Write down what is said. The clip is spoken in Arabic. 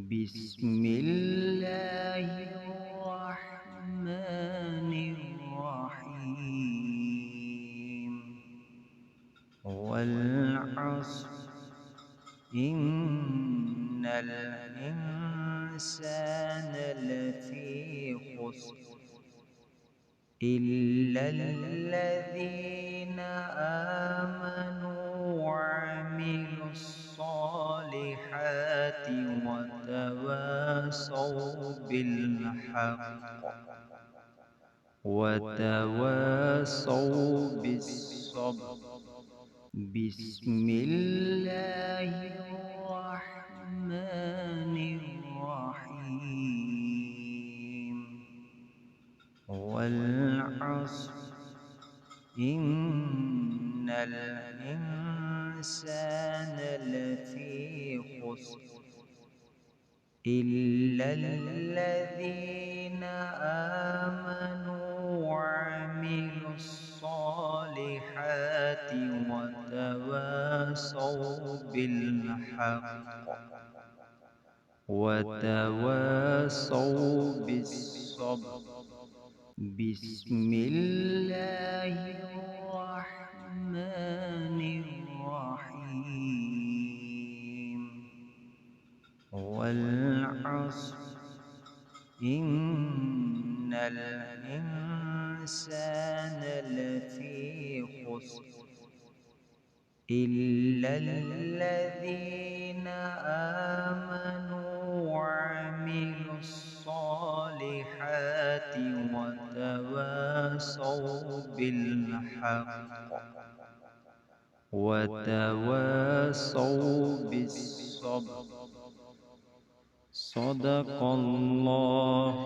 بسم الله الرحمن الرحيم. والعصر إن الإنسان لفي خسر إلا الذين آمنوا وعملوا الصالحات وتواصوا بالصبر. بسم الله الرحمن الرحيم. والعصر إن الإنسان لفي خسر إلا الذين آمنوا وعملوا الصالحات وتواصوا بالصبر. بسم الله الرحمن الرحيم. والعصر إن الإنسان لفي خسر إلا الذين آمنوا وعملوا الصالحات وتواصوا بالصبر. صدق الله